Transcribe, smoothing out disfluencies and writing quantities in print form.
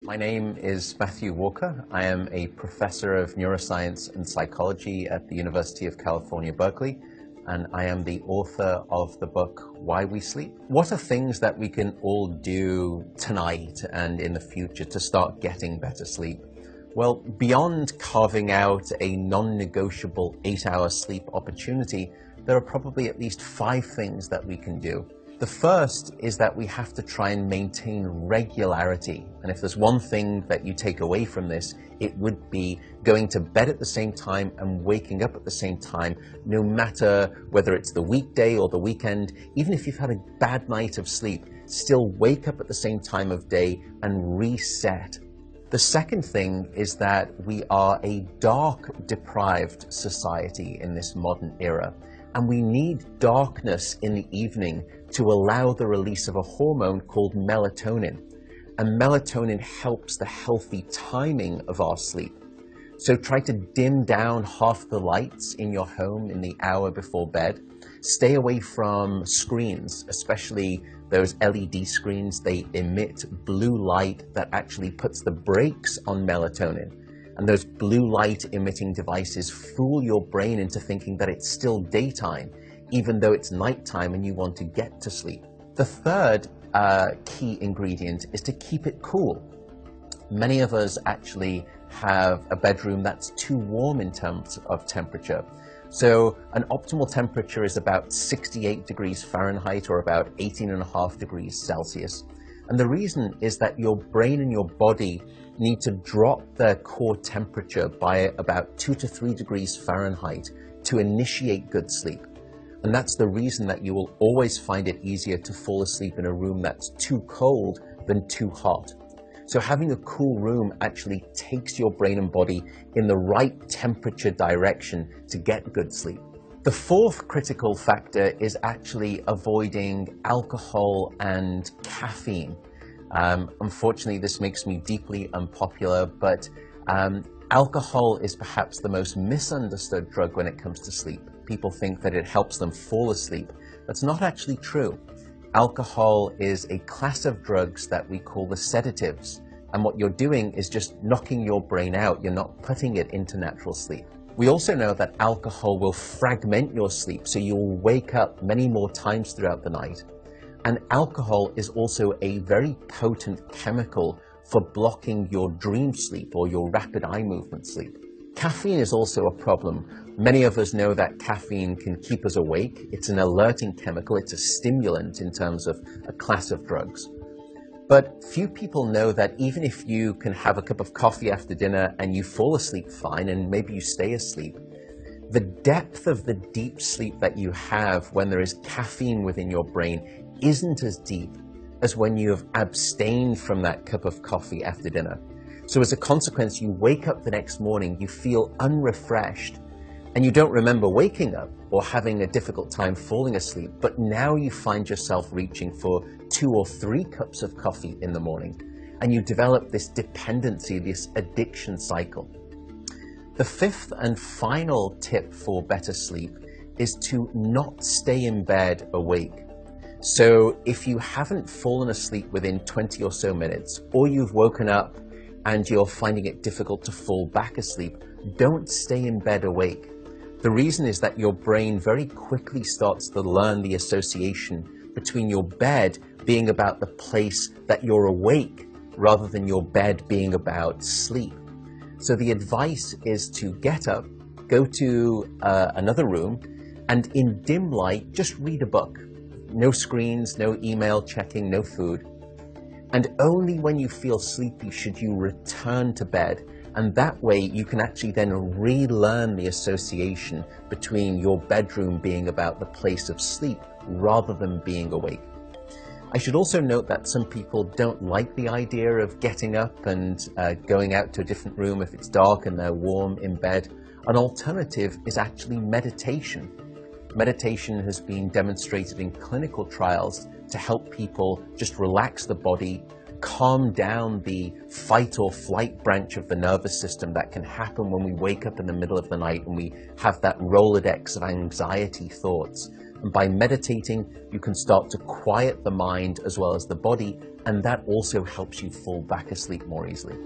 My name is Matthew Walker. I am a professor of neuroscience and psychology at the University of California, Berkeley, and I am the author of the book, Why We Sleep. What are things that we can all do tonight and in the future to start getting better sleep? Well, beyond carving out a non-negotiable 8-hour sleep opportunity, there are probably at least 5 things that we can do. The first is that we have to try and maintain regularity. And if there's one thing that you take away from this, it would be going to bed at the same time and waking up at the same time, no matter whether it's the weekday or the weekend. Even if you've had a bad night of sleep, still wake up at the same time of day and reset. The second thing is that we are a dark-deprived society in this modern era. And we need darkness in the evening to allow the release of a hormone called melatonin. And melatonin helps the healthy timing of our sleep. So try to dim down half the lights in your home in the hour before bed. Stay away from screens, especially those LED screens. They emit blue light that actually puts the brakes on melatonin. And those blue light emitting devices fool your brain into thinking that it's still daytime, even though it's nighttime and you want to get to sleep. The third key ingredient is to keep it cool. Many of us actually have a bedroom that's too warm in terms of temperature. So an optimal temperature is about 68 degrees Fahrenheit or about 18.5 degrees Celsius. And the reason is that your brain and your body need to drop their core temperature by about 2 to 3 degrees Fahrenheit to initiate good sleep. And that's the reason that you will always find it easier to fall asleep in a room that's too cold than too hot. So having a cool room actually takes your brain and body in the right temperature direction to get good sleep. The fourth critical factor is actually avoiding alcohol and caffeine. Unfortunately, this makes me deeply unpopular, but alcohol is perhaps the most misunderstood drug when it comes to sleep. People think that it helps them fall asleep. That's not actually true. Alcohol is a class of drugs that we call the sedatives. And what you're doing is just knocking your brain out. You're not putting it into natural sleep. We also know that alcohol will fragment your sleep, so you'll wake up many more times throughout the night. And alcohol is also a very potent chemical for blocking your dream sleep or your rapid eye movement sleep. Caffeine is also a problem. Many of us know that caffeine can keep us awake. It's an alerting chemical. It's a stimulant in terms of a class of drugs. But few people know that even if you can have a cup of coffee after dinner and you fall asleep fine and maybe you stay asleep, the depth of the deep sleep that you have when there is caffeine within your brain isn't as deep as when you have abstained from that cup of coffee after dinner. So as a consequence, you wake up the next morning, you feel unrefreshed, and you don't remember waking up or having a difficult time falling asleep, but now you find yourself reaching for 2 or 3 cups of coffee in the morning, and you develop this dependency, this addiction cycle. The fifth and final tip for better sleep is to not stay in bed awake. So if you haven't fallen asleep within 20 or so minutes, or you've woken up and you're finding it difficult to fall back asleep, don't stay in bed awake. The reason is that your brain very quickly starts to learn the association between your bed being about the place that you're awake rather than your bed being about sleep. So the advice is to get up, go to another room, and in dim light, just read a book. No screens, no email checking, no food. And only when you feel sleepy should you return to bed. And that way you can actually then relearn the association between your bedroom being about the place of sleep rather than being awake. I should also note that some people don't like the idea of getting up and going out to a different room if it's dark and they're warm in bed. An alternative is actually meditation. Meditation has been demonstrated in clinical trials to help people just relax the body, calm down the fight or flight branch of the nervous system that can happen when we wake up in the middle of the night and we have that Rolodex of anxiety thoughts. And by meditating, you can start to quiet the mind as well as the body, and that also helps you fall back asleep more easily.